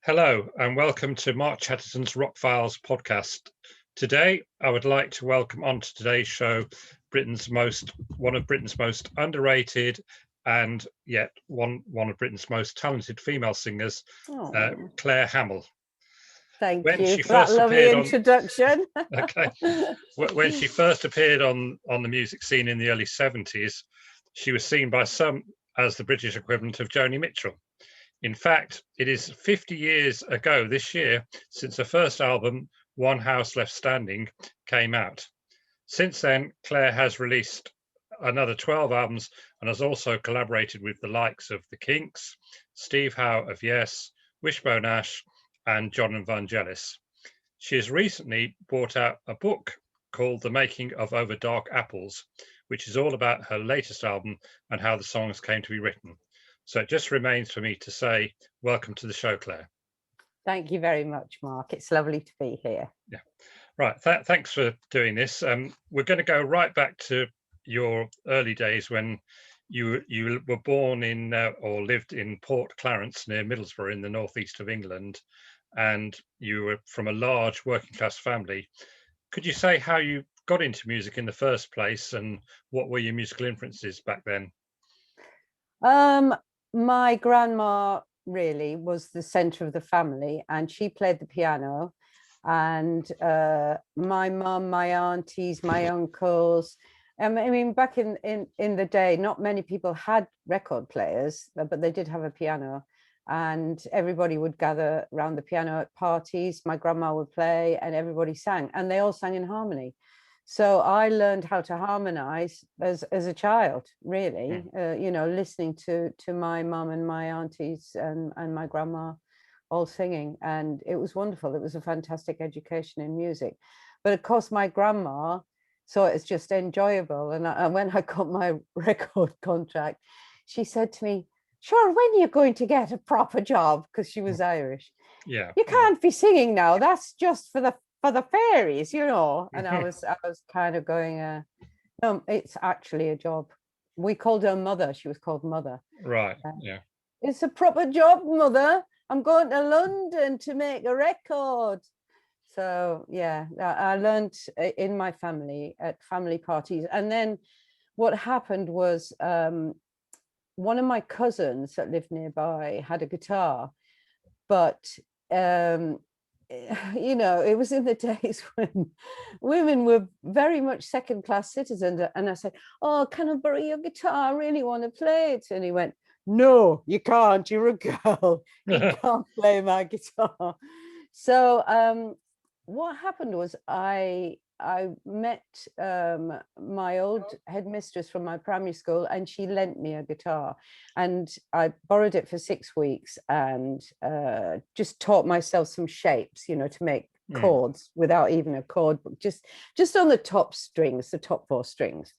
Hello and welcome to Mark Chatterton's Rock Files podcast. Today, I would like to welcome onto today's show one of Britain's most underrated and yet one of Britain's most talented female singers, Claire Hamill. Thank you for that lovely introduction. When she first appeared on the music scene in the early 70s, she was seen by some as the British equivalent of Joni Mitchell. In fact, it is 50 years ago this year since her first album, One House Left Standing, came out. Since then, Claire has released another 12 albums and has also collaborated with the likes of the Kinks, Steve Howe of Yes, Wishbone Ash, and John and Vangelis. She has recently brought out a book called The Making of Over Dark Apples, which is all about her latest album and how the songs came to be written. So it just remains for me to say, welcome to the show, Claire. Thank you very much, Mark. It's lovely to be here. Yeah, right. Thanks for doing this. We're going to go right back to your early days when you were born in or lived in Port Clarence near Middlesbrough in the northeast of England, and you were from a large working class family. Could you say how you got into music in the first place and what were your musical influences back then? My grandma really was the center of the family, and she played the piano, and my mum, my aunties, my uncles. I mean, back in the day, not many people had record players, but they did have a piano, and everybody would gather around the piano at parties. My grandma would play and everybody sang, and they all sang in harmony. So I learned how to harmonize as a child, really, listening to my mum and my aunties and my grandma all singing. And it was wonderful. It was a fantastic education in music. But of course, my grandma saw it as just enjoyable. And when I got my record contract, she said to me, "Sure, when are you going to get a proper job?" Because she was Irish. Yeah. "You can't be singing now. That's just for the fairies, And I was kind of going, no, it's actually a job. We called her Mother. She was called Mother. Right. Yeah. It's a proper job, Mother. I'm going to London to make a record. So yeah, I learned in my family at family parties. And then what happened was one of my cousins that lived nearby had a guitar, but it was in the days when women were very much second-class citizens. And I said, "Oh, can I borrow your guitar? I really want to play it." And he went, "No, you can't. You're a girl. You can't play my guitar." So what happened was I met my old headmistress from my primary school, and she lent me a guitar, and I borrowed it for 6 weeks and just taught myself some shapes, to make chords without even a chord book, just on the top strings, the top 4 strings.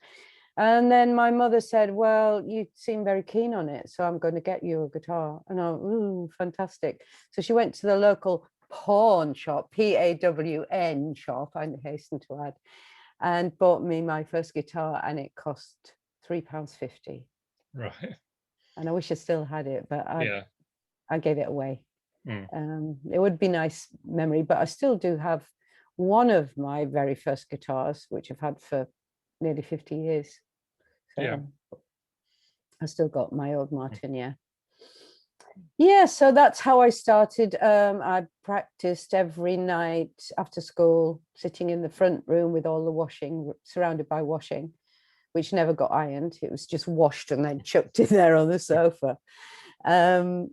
And then my mother said, "Well, you seem very keen on it, so I'm going to get you a guitar." And I, "Ooh, fantastic." So she went to the local pawn shop, PAWN shop, I hasten to add, and bought me my first guitar, and it cost £3.50. Right. And I wish I still had it, but I gave it away. It would be nice memory, but I still do have one of my very first guitars, which I've had for nearly 50 years. So yeah. I still got my old Martin, Yeah, so that's how I started. I practiced every night after school, sitting in the front room with all the washing, surrounded by washing, which never got ironed. It was just washed and then chucked in there on the sofa. And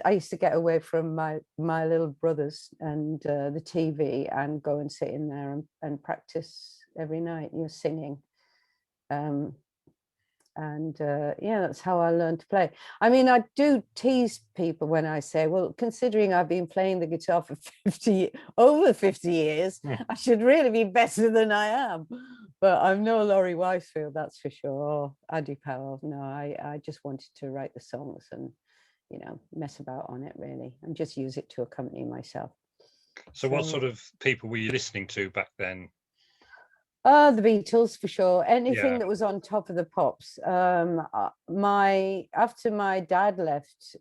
I used to get away from my little brothers and the TV and go and sit in there and practice every night, singing. That's how I learned to play. I mean, I do tease people when I say, well, considering I've been playing the guitar for over 50 years, I should really be better than I am. But I'm no Laurie Wisefield, that's for sure, or Andy Powell. No, I just wanted to write the songs and, mess about on it, really, and just use it to accompany myself. So what sort of people were you listening to back then? The Beatles, for sure. Anything that was on top of the pops. After my dad left,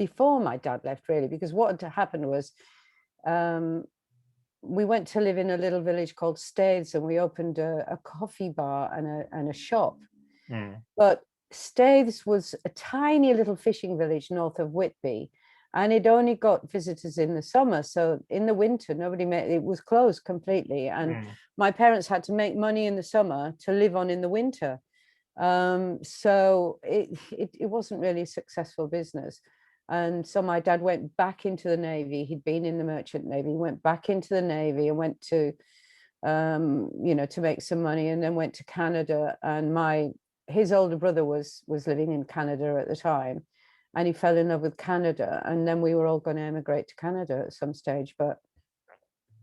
before my dad left, really, because what had happened was we went to live in a little village called Staithes, and we opened a coffee bar and a shop. But Staithes was a tiny little fishing village north of Whitby, and it only got visitors in the summer. So in the winter, nobody made it, was closed completely. And my parents had to make money in the summer to live on in the winter. So it wasn't really a successful business. And so my dad went back into the Navy. He'd been in the Merchant Navy, went back into the Navy and went to, to make some money, and then went to Canada. And his older brother was living in Canada at the time, and he fell in love with Canada. And then we were all going to emigrate to Canada at some stage. But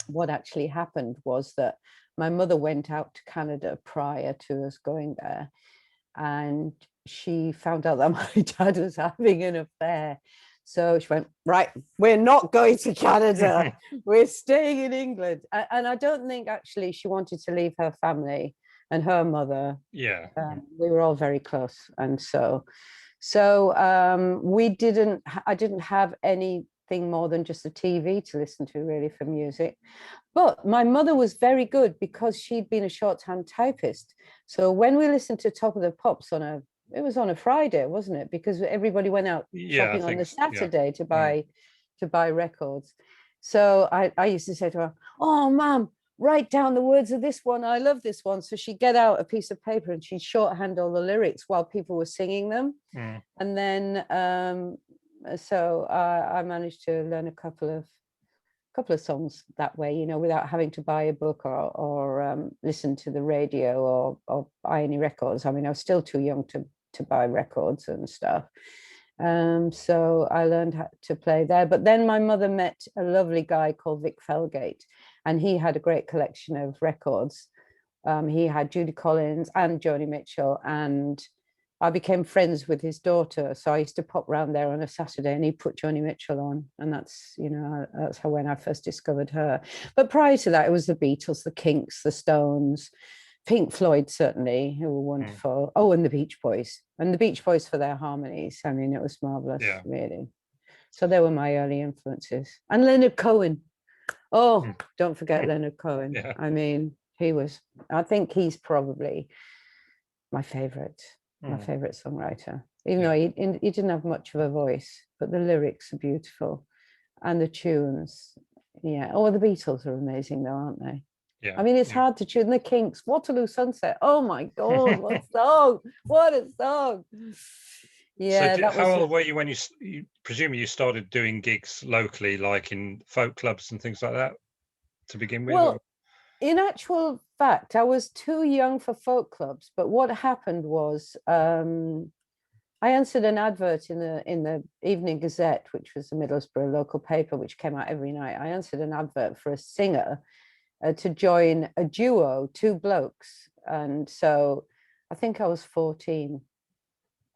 what actually happened was that my mother went out to Canada prior to us going there, and she found out that my dad was having an affair. So she went, right, we're not going to Canada. We're staying in England. And I don't think actually she wanted to leave her family and her mother. Yeah. We were all very close. And so I didn't have anything more than just a TV to listen to, really, for music. But my mother was very good because she'd been a shorthand typist. So when we listened to Top of the Pops it was on a Friday, wasn't it? Because everybody went out shopping on the Saturday to buy records. So I used to say to her, "Oh, Mum, write down the words of this one. I love this one." So she'd get out a piece of paper and she'd shorthand all the lyrics while people were singing them. And then so I managed to learn a couple of songs that way, without having to buy a book or listen to the radio or buy any records. I mean, I was still too young to buy records and stuff. So I learned how to play there. But then my mother met a lovely guy called Vic Felgate, and he had a great collection of records. He had Judy Collins and Joni Mitchell, and I became friends with his daughter. So I used to pop round there on a Saturday and he put Joni Mitchell on. And that's how when I first discovered her. But prior to that, it was the Beatles, the Kinks, the Stones, Pink Floyd, certainly, who were wonderful. Oh, and the Beach Boys. And the Beach Boys for their harmonies. I mean, it was marvelous, really. So they were my early influences. And Leonard Cohen. Oh, don't forget Leonard Cohen. Yeah. I mean, I think he's probably my favorite songwriter, even though he didn't have much of a voice, but the lyrics are beautiful and the tunes. Yeah. Oh, the Beatles are amazing though, aren't they? Yeah. I mean, it's hard to tune. The Kinks, Waterloo Sunset. Oh my God, what a song! What a song! Yeah. So how old were you when you presumably you started doing gigs locally, like in folk clubs and things like that, to begin with? Well, in actual fact, I was too young for folk clubs. But what happened was, I answered an advert in the Evening Gazette, which was the Middlesbrough local paper, which came out every night. I answered an advert for a singer to join a duo, two blokes. And so I think I was 14.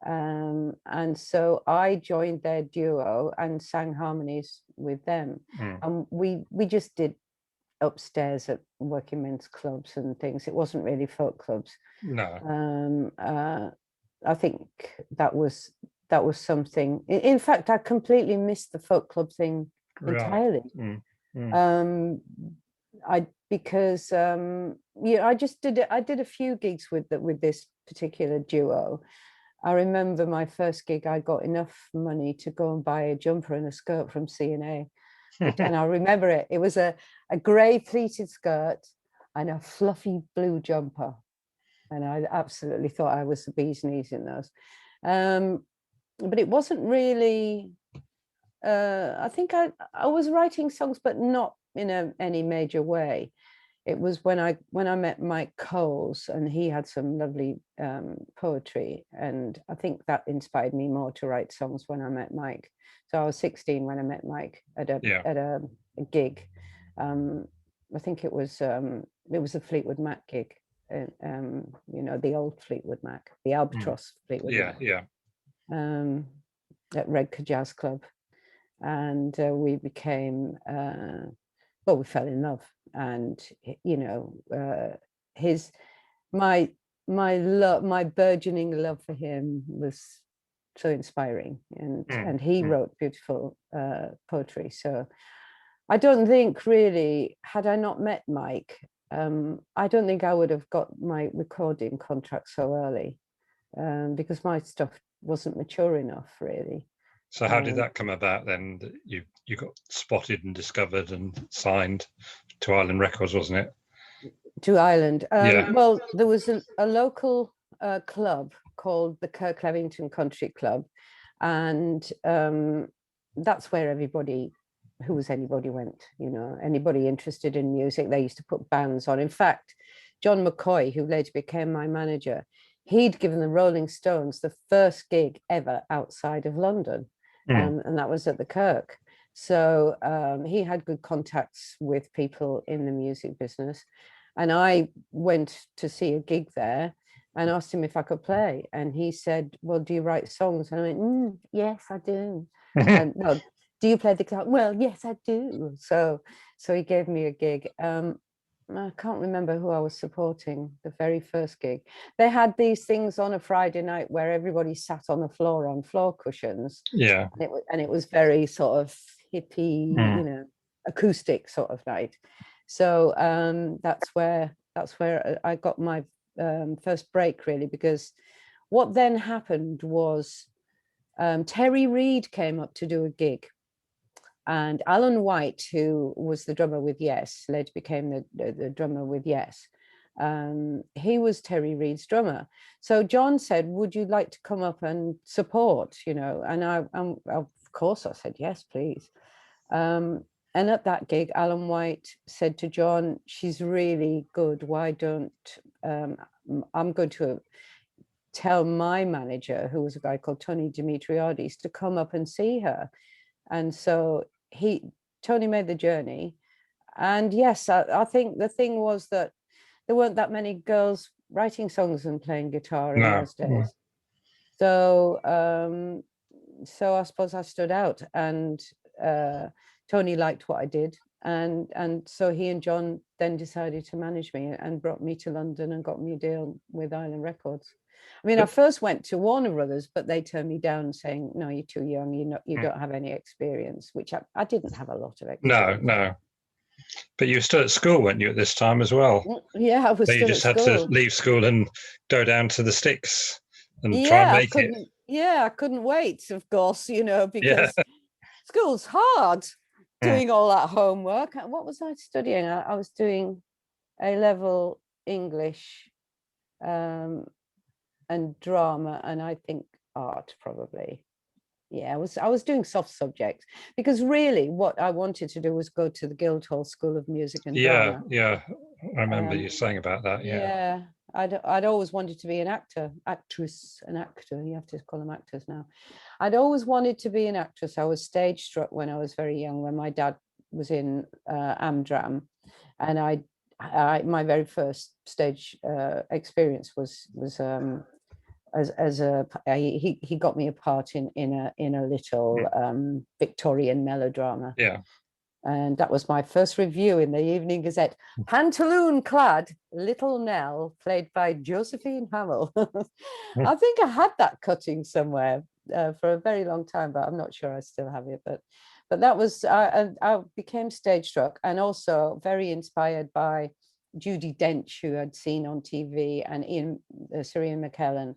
And so I joined their duo and sang harmonies with them. And we just did upstairs at working men's clubs and things. It wasn't really folk clubs. No. I think that was something. In fact, I completely missed the folk club thing entirely. Because I just did it. I did a few gigs with this particular duo. I remember my first gig, I got enough money to go and buy a jumper and a skirt from C&A. And I remember it. It was a grey pleated skirt and a fluffy blue jumper. And I absolutely thought I was the bee's knees in those. But it wasn't really, I think I was writing songs, but not in any major way. It was when I met Mike Coles, and he had some lovely poetry. And I think that inspired me more to write songs when I met Mike. So I was 16 when I met Mike at a gig. I think it was a Fleetwood Mac gig, the old Fleetwood Mac, the Albatross Fleetwood Mac. At Redcar Jazz Club, and we became we fell in love, and my burgeoning love for him was so inspiring, and he wrote beautiful poetry. So I don't think really, had I not met Mike, I don't think I would have got my recording contract so early, because my stuff wasn't mature enough, really. So how did that come about then, that you got spotted and discovered and signed to Island Records, wasn't it? To Ireland. Yeah. Well, there was a local club called the Kirk Levington Country Club, and that's where anybody went, you know, anybody interested in music. They used to put bands on. In fact, John McCoy, who later became my manager, he'd given the Rolling Stones the first gig ever outside of London, and that was at the Kirk. So he had good contacts with people in the music business. And I went to see a gig there and asked him if I could play. And he said, well, do you write songs? And I went, yes, I do. And well, do you play the guitar? Well, yes, I do. So he gave me a gig. I can't remember who I was supporting the very first gig. They had these things on a Friday night where everybody sat on the floor on floor cushions. Yeah. And it was very sort of hippie, you know, acoustic sort of night. So that's where I got my first break, really, because what then happened was Terry Reid came up to do a gig, and Alan White, who was the drummer with Yes, later became the drummer with Yes, he was Terry Reid's drummer. So John said, would you like to come up and support, you know? And of course I said, yes, please. And at that gig, Alan White said to John, she's really good. Why don't, I'm going to tell my manager, who was a guy called Tony Dimitriadis, to come up and see her. And so Tony made the journey. And yes, I think the thing was that there weren't that many girls writing songs and playing guitar in those days. So, so I suppose I stood out, and Tony liked what I did, and so he and John then decided to manage me and brought me to London and got me a deal with Island Records. I mean, I first went to Warner Brothers, but they turned me down, saying, "No, you're too young. You don't have any experience," which I didn't have a lot of experience. No. But you were still at school, weren't you, at this time as well? Yeah, I was. So still you just had to leave school and go down to the sticks and try and make it. Yeah, I couldn't wait, of course, you know, because school's hard. Doing all that homework. What was I studying? I was doing A-level English and drama, and I think art, probably. Yeah, I was doing soft subjects, because really what I wanted to do was go to the Guildhall School of Music and Drama. Yeah, I remember you saying about that. Yeah, I'd always wanted to be an actor. You have to call them actors now. I'd always wanted to be an actress. I was stage struck when I was very young, when my dad was in Amdram, and my very first stage experience was he got me a part in a little Victorian melodrama. Yeah. And that was my first review in the Evening Gazette. Pantaloon clad little Nell, played by Josephine Hamill. I think I had that cutting somewhere for a very long time, but I'm not sure I still have it. But that was, I became stage struck, and also very inspired by Judi Dench, who I'd seen on TV, and Syrian McKellen.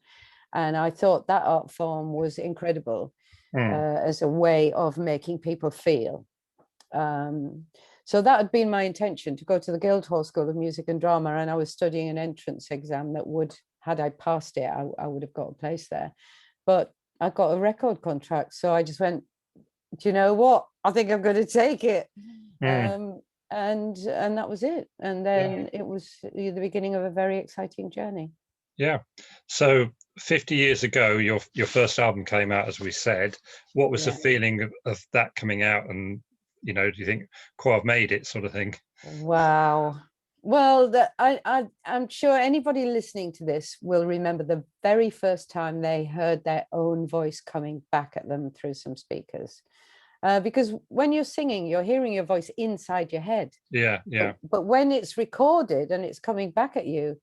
And I thought that art form was incredible as a way of making people feel. So that had been my intention, to go to the Guildhall School of Music and Drama, and I was studying an entrance exam that would, had I passed it, I would have got a place there. But I got a record contract, so I just went, do you know what? I think I'm going to take it. And that was it. And then it was the beginning of a very exciting journey. Yeah. So 50 years ago, your first album came out, as we said. What was the feeling of that coming out? And, you know, do you think, cool, I've made it, sort of thing? Wow. Well, I'm sure anybody listening to this will remember the very first time they heard their own voice coming back at them through some speakers. Because when you're singing, you're hearing your voice inside your head. Yeah. But when it's recorded and it's coming back at you,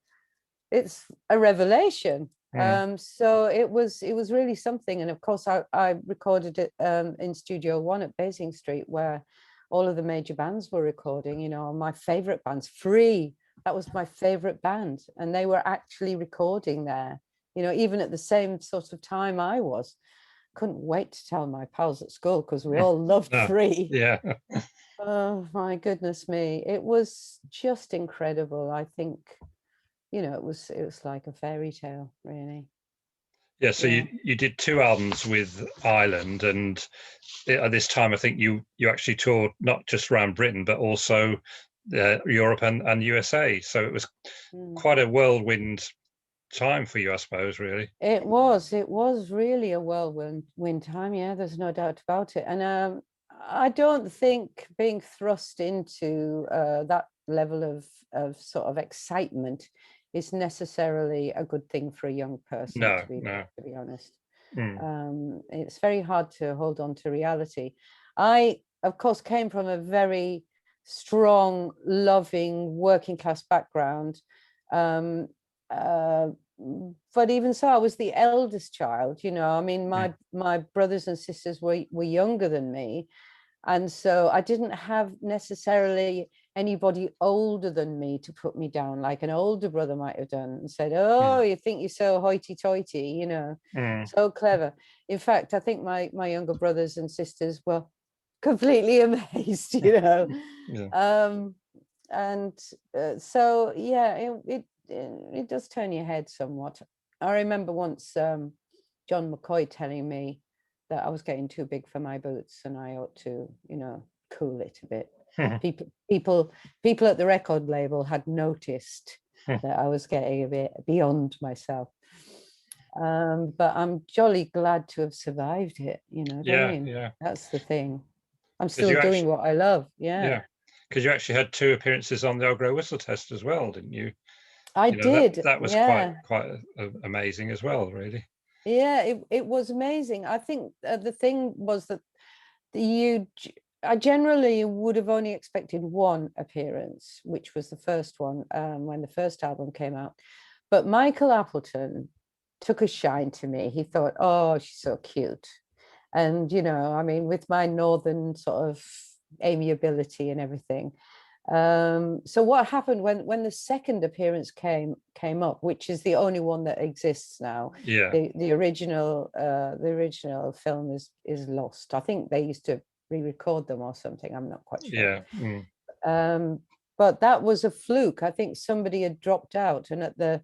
it's a revelation. So it was really something. And of course I recorded it in Studio One at Basing Street, where all of the major bands were recording, you know, my favorite bands. Free, that was my favorite band, and they were actually recording there, you know, even at the same sort of time I was. Couldn't wait to tell my pals at school, because we all loved Free. Yeah. Oh my goodness me, it was just incredible. I think, you know, it was like a fairy tale, really. Yeah, so you did 2 albums with Ireland, and at this time I think you actually toured not just around Britain but also Europe and USA. So it was quite a whirlwind time for you, I suppose, really. It was really a whirlwind time. Yeah, there's no doubt about it. And I don't think being thrust into that level of sort of excitement is necessarily a good thing for a young person, No, to be honest. It's very hard to hold on to reality. I, of course, came from a very strong, loving, working class background. But even so, I was the eldest child, you know. I mean, my brothers and sisters were younger than me. And so I didn't have necessarily anybody older than me to put me down, like an older brother might have done, and said, oh, you think you're so hoity-toity, you know, so clever. In fact, I think my younger brothers and sisters were completely amazed, you know. So, yeah, it does turn your head somewhat. I remember once John McCoy telling me that I was getting too big for my boots and I ought to, you know, cool it a bit. People at the record label had noticed that I was getting a bit beyond myself. But I'm jolly glad to have survived it, you know. That's the thing. I'm still doing what I love. Yeah. Because you actually had 2 appearances on the Old Grey Whistle Test as well, didn't you? I did. That was quite amazing as well, really. Yeah, it was amazing. I think the thing was that I generally would have only expected one appearance, which was the first one when the first album came out. But Michael Appleton took a shine to me. He thought, oh, she's so cute. And, you know, I mean, with my northern sort of amiability and everything. So what happened when the second appearance came up, which is the only one that exists now? The original film is lost. I think they used to re-record them or something. I'm not quite sure. But that was a fluke. I think somebody had dropped out, and at the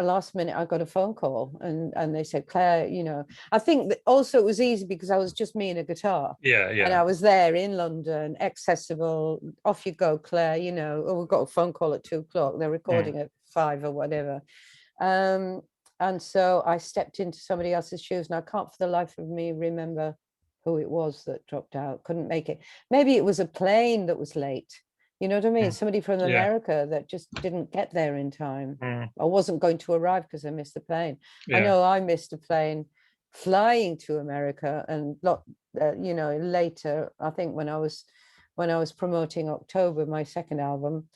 last minute I got a phone call and they said, Claire, you know, I think that also it was easy because I was just me and a guitar. And I was there in London, accessible, off you go, Claire, you know. Oh, we've got a phone call at 2:00, they're recording at 5 or whatever. And so I stepped into somebody else's shoes, and I can't for the life of me remember who it was that dropped out, couldn't make it. Maybe it was a plane that was late. You know what I mean? Somebody from America that just didn't get there in time. I wasn't going to arrive because I missed the plane. I know I missed a plane flying to America, and you know, later, I think when I was promoting October, my second album,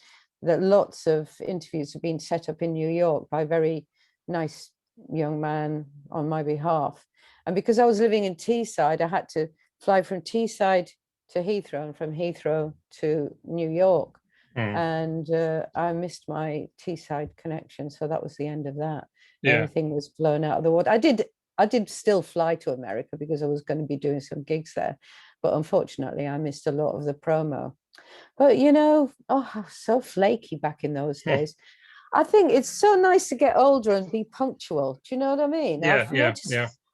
that lots of interviews have been set up in New York by a very nice young man on my behalf. And because I was living in Teesside, I had to fly from Teesside to Heathrow and from Heathrow to New York. And I missed my Teesside connection. So that was the end of that. Everything was blown out of the water. I did still fly to America because I was going to be doing some gigs there. But unfortunately, I missed a lot of the promo. But, you know, I was so flaky back in those days. I think it's so nice to get older and be punctual. Do you know what I mean?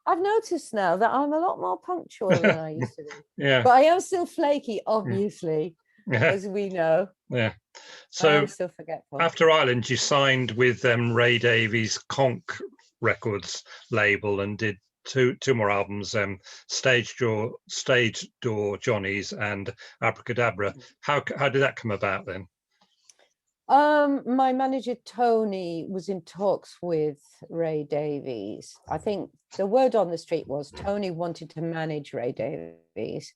I've noticed now that I'm a lot more punctual than I used to be. But I am still flaky, obviously, as we know. So I am still forgetful. After Ireland, you signed with Ray Davies' Conk Records label and did two more albums, Stage Door Johnnies and Abracadabra. How did that come about then? My manager Tony was in talks with Ray Davies. I think the word on the street was Tony wanted to manage Ray Davies.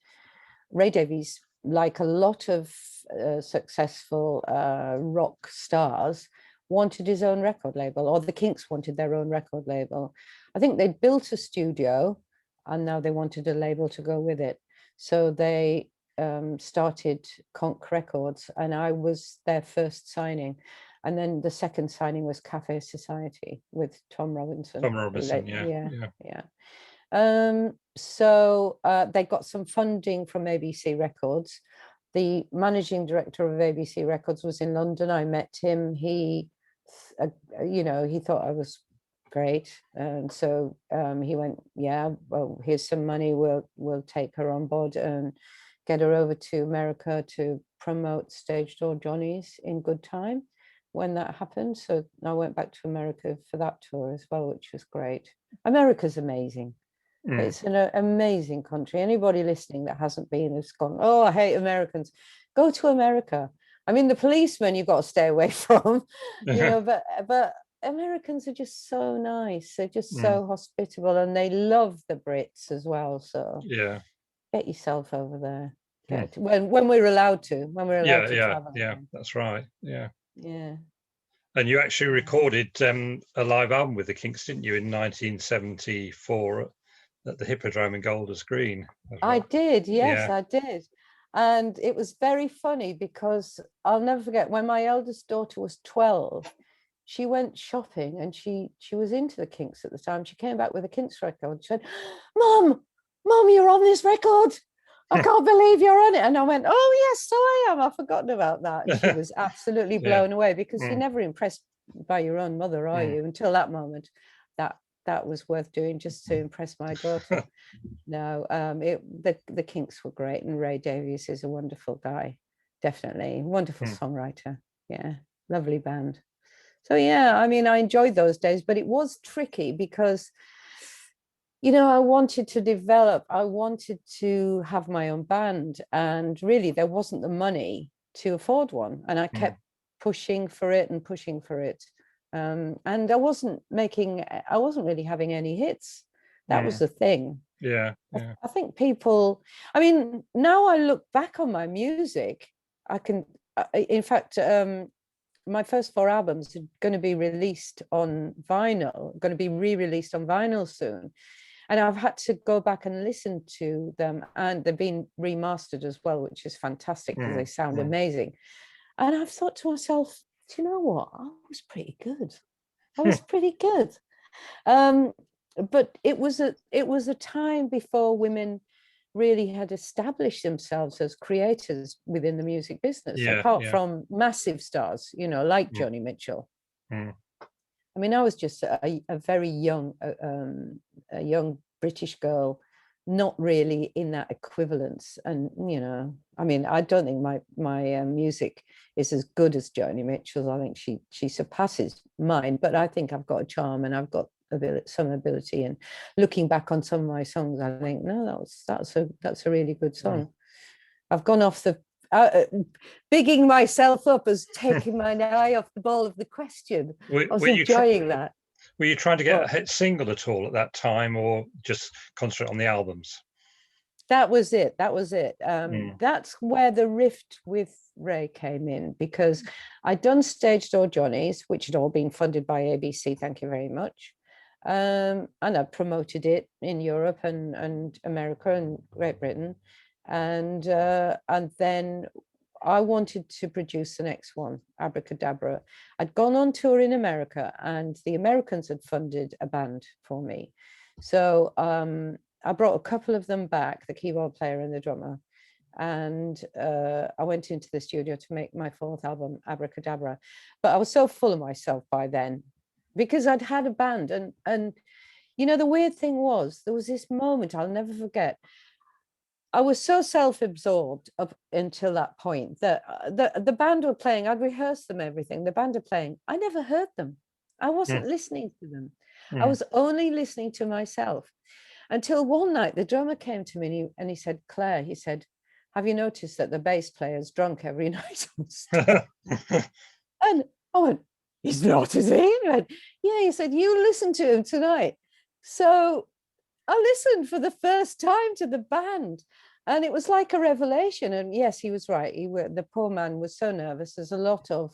Ray Davies, like a lot of successful rock stars, wanted his own record label, or the Kinks wanted their own record label. I think they'd built a studio and now they wanted a label to go with it. So they started Conk Records, and I was their first signing. And then the second signing was Cafe Society with Tom Robinson. Tom Robinson, yeah. So they got some funding from ABC Records. The managing director of ABC Records was in London. I met him. He, he thought I was great, and so he went, yeah, well, here's some money. We'll take her on board and get her over to America to promote Stage Door Johnny's in good time when that happened. So I went back to America for that tour as well, which was great. America's amazing. It's an amazing country. Anybody listening that hasn't been has gone, oh, I hate Americans. Go to America. I mean, the policemen you've got to stay away from, but Americans are just so nice. They're just so hospitable, and they love the Brits as well. So get yourself over there. When we're allowed to, travel. Yeah, that's right. Yeah. Yeah. And you actually recorded a live album with the Kinks, didn't you, in 1974 at the Hippodrome in Golders Green? I did, yes, I did. And it was very funny because I'll never forget when my eldest daughter was 12, she went shopping and she was into the Kinks at the time. She came back with a Kinks record. She said, Mom, you're on this record. I can't believe you're on it. And I went, oh, yes, so I am. I've forgotten about that. And she was absolutely blown away, because you're never impressed by your own mother, are you? Until that moment, that was worth doing just to impress my daughter. No, the Kinks were great, and Ray Davies is a wonderful guy, definitely. Wonderful songwriter. Yeah, lovely band. So, yeah, I mean, I enjoyed those days, but it was tricky because I wanted to have my own band, and really there wasn't the money to afford one. And I kept pushing for it. And I wasn't really having any hits. That was the thing. Yeah. I think people, I mean, now I look back on my music, in fact, my first 4 albums are going to be released on vinyl, going to be re-released on vinyl soon. And I've had to go back and listen to them, and they've been remastered as well, which is fantastic because they sound amazing. And I've thought to myself, do you know what? I was pretty good. But it was a time before women really had established themselves as creators within the music business, apart from massive stars, like Joni Mitchell. I mean, I was just a very young, a young British girl, not really in that equivalence. And, I mean, I don't think my music is as good as Joni Mitchell's. I think she surpasses mine, but I think I've got a charm and I've got some ability. And looking back on some of my songs, I think, no, that's a really good song. I've gone off the bigging myself up as taking my eye off the ball of the question. I was enjoying that. Were you trying to get a hit single at all at that time, or just concentrate on the albums? That was it. That's where the rift with Ray came in, because I'd done Stage Door Johnny's, which had all been funded by ABC, thank you very much. And I promoted it in Europe and America and Great Britain. And then I wanted to produce the next one, Abracadabra. I'd gone on tour in America, and the Americans had funded a band for me. So I brought a couple of them back, the keyboard player and the drummer. And I went into the studio to make my 4th album, Abracadabra. But I was so full of myself by then, because I'd had a band. And the weird thing was, there was this moment I'll never forget. I was so self-absorbed up until that point that the band were playing. I'd rehearsed them, everything. The band are playing. I never heard them. I wasn't listening to them. I was only listening to myself, until one night the drummer came to me and he said, Claire, he said, have you noticed that the bass player's drunk every night on stage? And I went, he's not, is he? And he went, yeah, he said, you listen to him tonight. So I listened for the first time to the band, and it was like a revelation. And yes, he was right. The poor man was so nervous. There's a lot of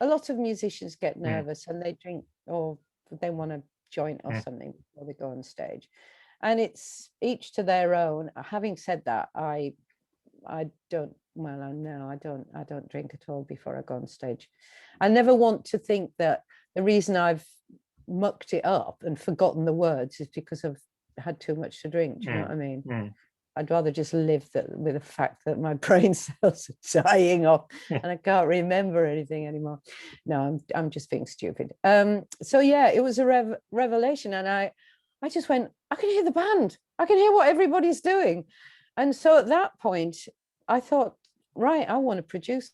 a lot of musicians get nervous and they drink or they want a joint or something before they go on stage, and it's each to their own. Having said that, I don't, well, I don't drink at all before I go on stage. I never want to think that the reason I've mucked it up and forgotten the words is because I've had too much to drink. Do you know what I mean? I'd rather just live with the fact that my brain cells are dying off and I can't remember anything anymore. No, I'm just being stupid. So yeah, it was a revelation, and I just went, I can hear the band. I can hear what everybody's doing. And so at that point, I thought, right, I want to produce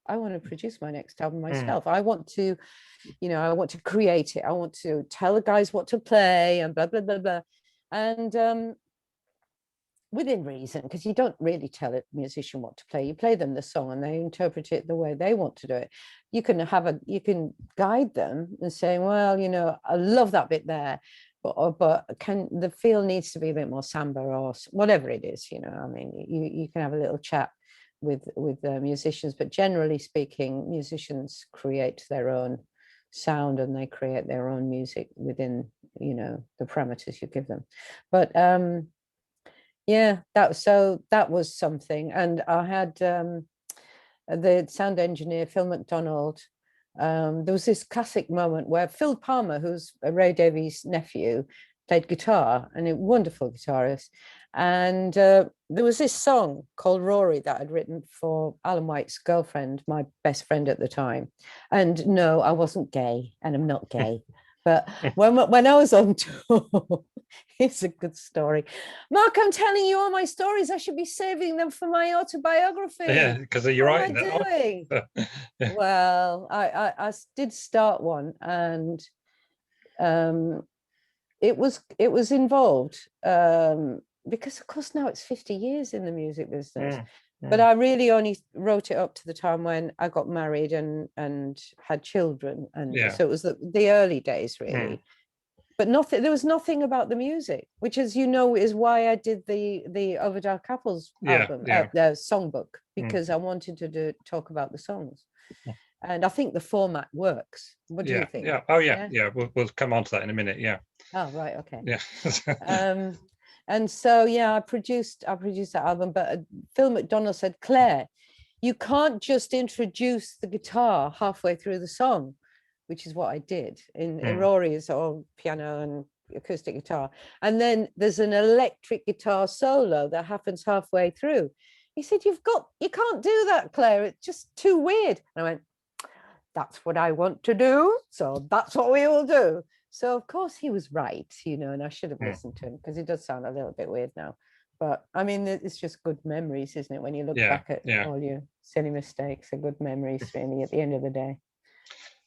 my next album myself. I want to, I want to create it. I want to tell the guys what to play and blah, blah, blah, blah. And within reason, because you don't really tell a musician what to play. You play them the song and they interpret it the way they want to do it. You can guide them and say, well, I love that bit there, but can the feel needs to be a bit more samba or whatever it is. I mean, you can have a little chat with musicians, but generally speaking, musicians create their own sound and they create their own music within the parameters you give them. But yeah, that was something. And I had the sound engineer Phil McDonald. There was this classic moment where Phil Palmer, who's Ray Davies' nephew, played guitar, and a wonderful guitarist. And there was this song called Rory that I'd written for Alan White's girlfriend, my best friend at the time. And no, I wasn't gay, and I'm not gay. But when I was on tour, it's a good story. Mark, I'm telling you all my stories. I should be saving them for my autobiography. Yeah, because you're right. What am I doing? Well, I did start one, and it was involved because, of course, now it's 50 years in the music business. But I really only wrote it up to the time when I got married and had children, and so it was the early days, really. But there was nothing about the music, which, as you know, is why I did the Over Dark Apples album, the songbook, because I wanted to talk about the songs. And I think the format works. What do you think? Yeah. Oh, yeah. We'll come on to that in a minute. Yeah. Oh, right. Okay. Yeah. And so, yeah, I produced that album. But Phil McDonald said, Claire, you can't just introduce the guitar halfway through the song, which is what I did in Rory's all piano and acoustic guitar. And then there's an electric guitar solo that happens halfway through. He said, you can't do that, Claire. It's just too weird. And I went, that's what I want to do. So that's what we will do. So of course he was right, and I should have listened to him, because it does sound a little bit weird now. But I mean, it's just good memories, isn't it? When you look back at all your silly mistakes, are good memories, really, at the end of the day.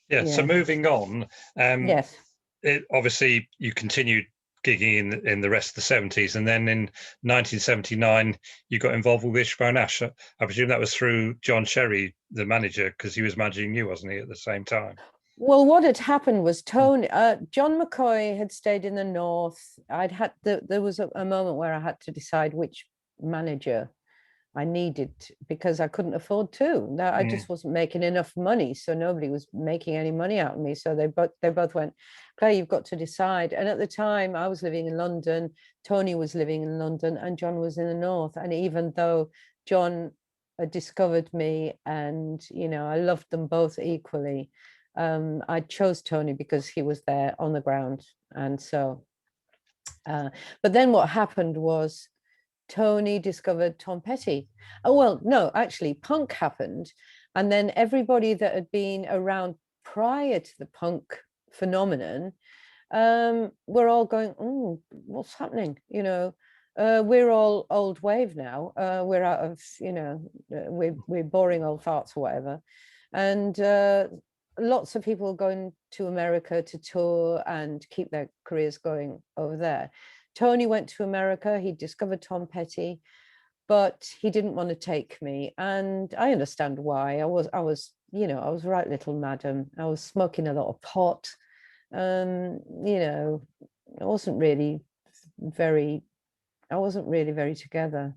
Yeah. So moving on, yes. Obviously you continued gigging in the rest of the 70s, and then in 1979 you got involved with Wishbone Ash. I presume that was through John Sherry, the manager, because he was managing you, wasn't he, at the same time? Well, what had happened was John McCoy had stayed in the north. There was a moment where I had to decide which manager I needed, because I couldn't afford two. I just wasn't making enough money, so nobody was making any money out of me. So they both went, Claire, you've got to decide. And at the time, I was living in London, Tony was living in London, and John was in the north. And even though John had discovered me, and I loved them both equally, I chose Tony because he was there on the ground. And so, but then what happened was Tony discovered Tom Petty. Oh, well, no, actually, punk happened. And then everybody that had been around prior to the punk phenomenon were all going, oh, what's happening? We're all old wave now. We're out of, we're boring old farts or whatever. And lots of people going to America to tour and keep their careers going over there. Tony went to America. He discovered Tom Petty, but he didn't want to take me, and I understand why. I was right little madam. I was smoking a lot of pot. I wasn't really very together.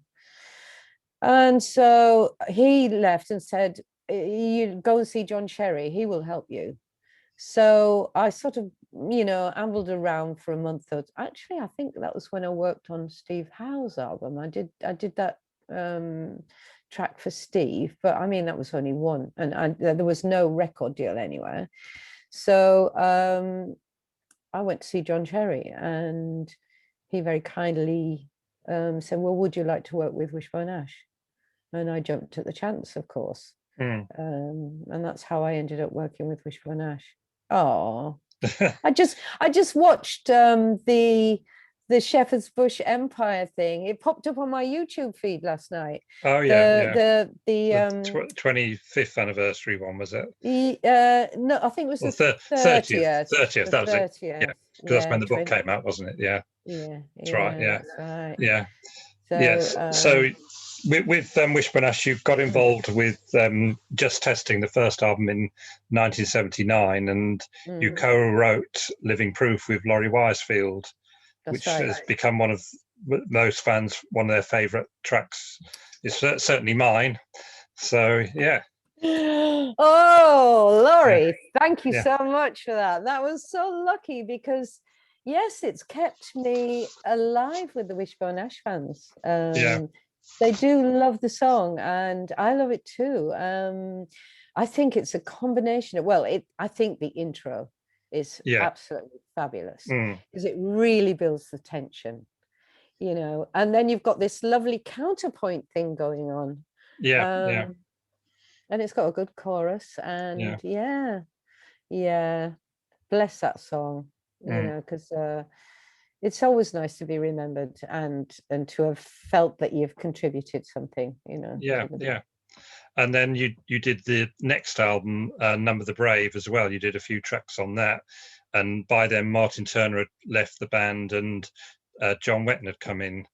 And so he left and said, you go and see John Sherry, he will help you. So I sort of, ambled around for a month or actually, I think that was when I worked on Steve Howe's album. I did that track for Steve, but I mean, that was only one, and there was no record deal anywhere. So I went to see John Sherry, and he very kindly said, well, would you like to work with Wishbone Ash? And I jumped at the chance, of course. And that's how I ended up working with Wishbone Ash. Oh, I just watched the Shepherd's Bush Empire thing. It popped up on my YouTube feed last night. Oh yeah, the 25th anniversary one, was it? No, I think it was Well, the 30th. That was 30th. it. Yeah, because that's when the book came out, wasn't it? Yeah, that's right. Yeah, that's right. Yeah. So, yes. So with Wishbone Ash, you got involved with Just Testing, the first album in 1979, and you co-wrote Living Proof with Laurie Wisefield, which has become one of most fans, one of their favourite tracks. It's certainly mine. So, yeah. Oh, Laurie, thank you so much for that. That was so lucky because, yes, it's kept me alive with the Wishbone Ash fans. They do love the song, and I love it too. I think it's a combination of, I think the intro is absolutely fabulous because it really builds the tension, and then you've got this lovely counterpoint thing going on. And it's got a good chorus, and bless that song, because it's always nice to be remembered and to have felt that you've contributed something, And then you did the next album, Number the Brave, as well. You did a few tracks on that, and by then Martin Turner had left the band and John Wetton had come in.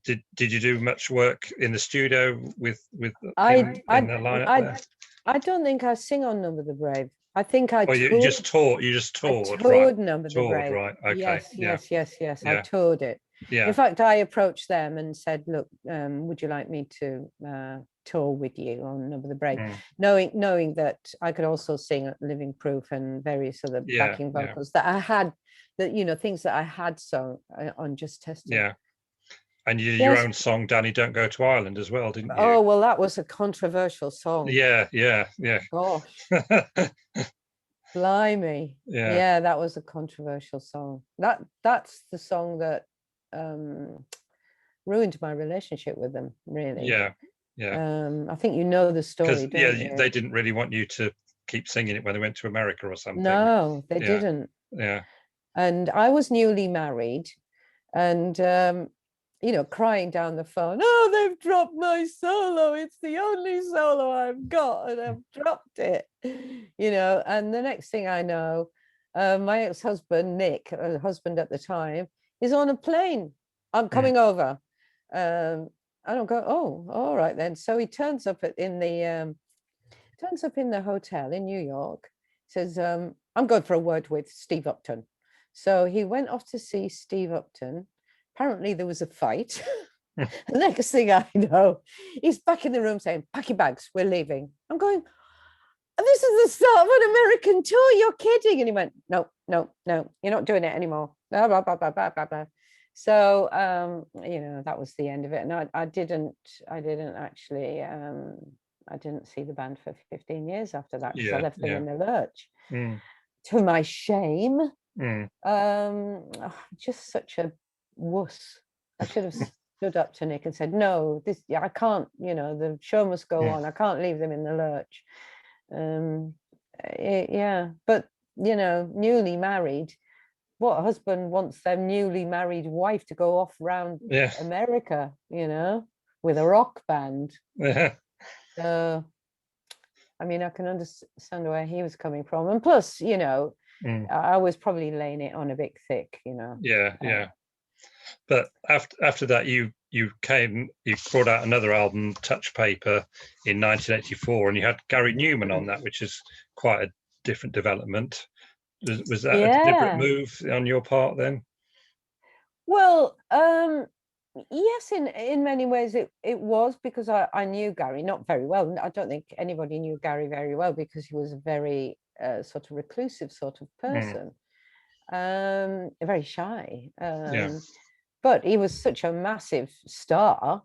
Did you do much work in the studio with him in the lineup there? I don't think I sing on Number the Brave. I think I toured. You just toured. I toured Number the Brave. Right. Okay. Yes. I toured it. Yeah. In fact, I approached them and said, "Look, would you like me to tour with you on Number the Brave?" Knowing that I could also sing Living Proof and various other backing vocals that I had, things that I had sung on Just Testing. Yeah. And your own song, Danny, Don't Go to Ireland, as well, didn't you? Oh, well, that was a controversial song. Yeah. Gosh. Blimey. Yeah, that was a controversial song. That's the song that ruined my relationship with them, really. Yeah. I think the story, don't you? They didn't really want you to keep singing it when they went to America or something. No, they didn't. Yeah. And I was newly married, and crying down the phone, "Oh, they've dropped my solo. It's the only solo I've got, and I've dropped it." And the next thing I know, my ex-husband, Nick, husband at the time, is on a plane. "I'm coming over." I don't go, "Oh, all right then." So he turns up in the hotel in New York, says, "I'm going for a word with Steve Upton." So he went off to see Steve Upton. Apparently there was a fight. The next thing I know, he's back in the room saying, "Pack your bags, we're leaving." I'm going, "This is the start of an American tour, you're kidding." And he went, No, you're not doing it anymore. Blah, blah, blah, blah, blah, blah, blah. So, that was the end of it. And I didn't actually, I didn't see the band for 15 years after that, because I left them in the lurch. To my shame. Just such a wuss. I should have stood up to Nick and said, "No, I can't, the show must go on. I can't leave them in the lurch." But newly married, what husband wants their newly married wife to go off round America, with a rock band? So I mean, I can understand where he was coming from, and plus, I was probably laying it on a bit thick, But after that, you brought out another album, Touch Paper, in 1984, and you had Gary Newman on that, which is quite a different development. Was that a deliberate move on your part then? Well, Yes, in many ways it was, because I knew Gary not very well. I don't think anybody knew Gary very well, because he was a very sort of reclusive sort of person, very shy. Yeah. But he was such a massive star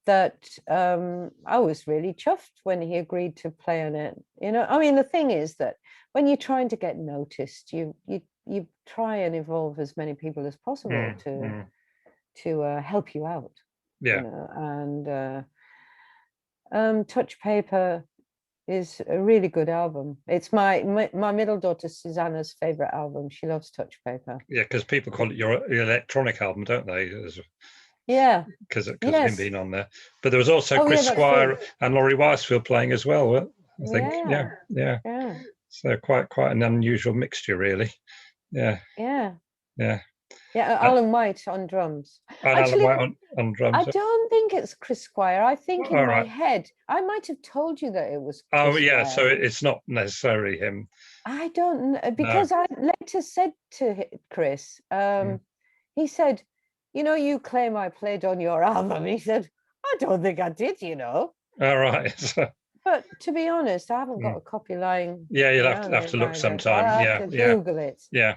that I was really chuffed when he agreed to play on it. You know, I mean, the thing is that when you're trying to get noticed, you try and involve as many people as possible to help you out. You Yeah. know, and Touch Paper is a really good album. It's my middle daughter Susanna's favorite album. She loves Touch Paper. Yeah, because people call it your electronic album, don't they? Yeah. Because of him Yes. being on there. But there was also Oh, yeah, Chris that's Squire true. and Laurie Wisefield playing as well, I think. Yeah. Yeah. Yeah. So quite an unusual mixture, really. Yeah. Yeah. Yeah. Yeah. Alan White on drums. And Alan Actually, White on I drums. don't think it's Chris Squire. I think in All my right. head, I might have told you that it was Oh, Chris yeah. So Squire. it's not necessarily him. I don't know, No. because I later said to Chris, he said, you know, you claim I played on your album. He said, I don't think I did, you know. All right. But to be honest, I haven't got a copy lying Yeah, you'll around have to look either, so I'll sometime. have Yeah. to Yeah. Google it. Yeah.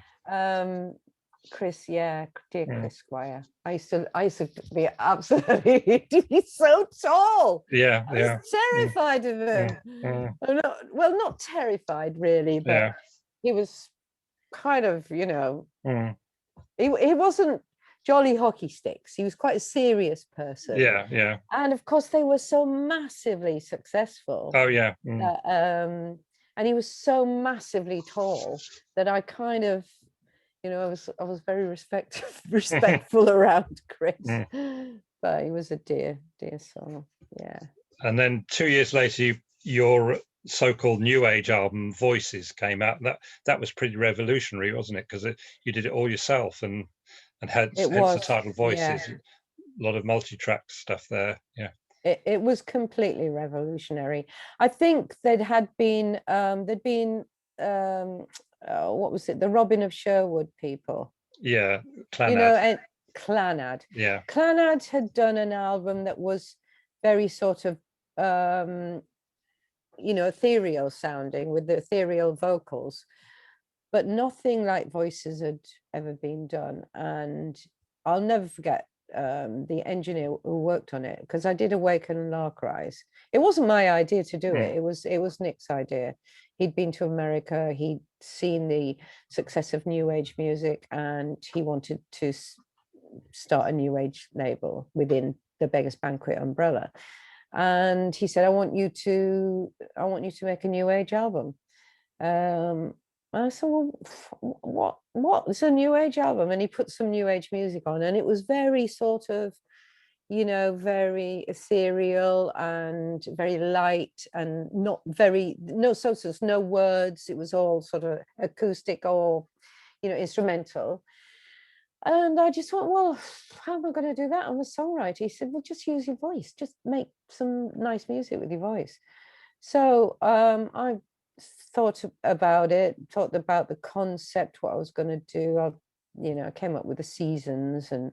Chris, yeah, dear Chris Squire. I used to be absolutely, he's so tall. Yeah. I was terrified of him. Well, not terrified really, but he was kind of, you know, he wasn't jolly hockey sticks. He was quite a serious person. Yeah. Yeah. And of course, they were so massively successful. Oh, yeah. And he was so massively tall that I kind of, you know, I was very respectful around Chris. But he was a dear soul. Yeah. And then 2 years later, your so-called new age album Voices came out. That was pretty revolutionary, wasn't it? Because you did it all yourself, and hence the title Voices. Yeah. A lot of multi-track stuff there. Yeah. It was completely revolutionary. I think there'd been what was it, the Robin of Sherwood people? Yeah, Clanad. You know, and Clanad. Yeah. Clanad had done an album that was very sort of you know, ethereal sounding with the ethereal vocals, but nothing like Voices had ever been done. And I'll never forget the engineer who worked on it, because I did Awaken and Lark Rise. It wasn't my idea to do it. It was Nick's idea. He'd been to America, he'd seen the success of new age music, and he wanted to start a new age label within the Beggars Banquet umbrella. And he said, I want you to make a new age album. I said, well, what? It's a new age album. And he put some new age music on, and it was very sort of, you know, very ethereal and very light, and no words. It was all sort of acoustic or, you know, instrumental. And I just went, well, how am I going to do that? I'm a songwriter. He said, well, just use your voice. Just make some nice music with your voice. So I thought about it, thought about the concept, what I was going to do. I came up with the seasons and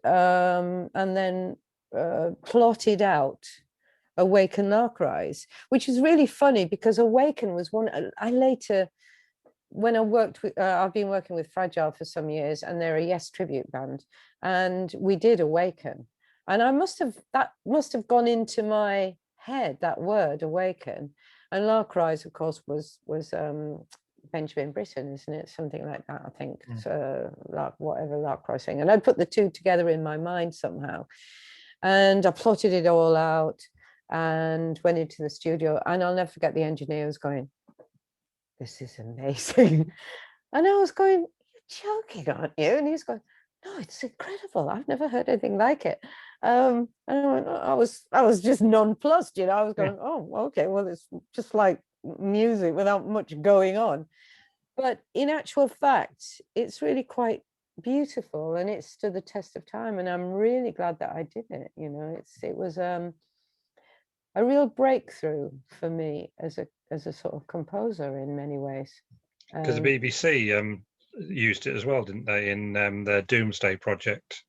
then plotted out Awaken Lark Rise, which is really funny because Awaken was one I later, when I worked with, I've been working with Fragile for some years, and they're a Yes tribute band, and we did Awaken, and that must have gone into my head, that word Awaken. And Lark Rise, of course, was Benjamin Britten, isn't it? Something like that, I think. So Lark Rise thing, and I put the two together in my mind somehow, and I plotted it all out and went into the studio, and I'll never forget the engineer was going, this is amazing. And I was going, you're joking, aren't you? And he's going, no, it's incredible. I've never heard anything like it. And I was just nonplussed, you know. I was going, oh, okay, well, it's just like music without much going on. But in actual fact, it's really quite beautiful, and it stood the test of time. And I'm really glad that I did it. You know, it was a real breakthrough for me as a sort of composer in many ways. Because the BBC used it as well, didn't they, in their Doomsday project?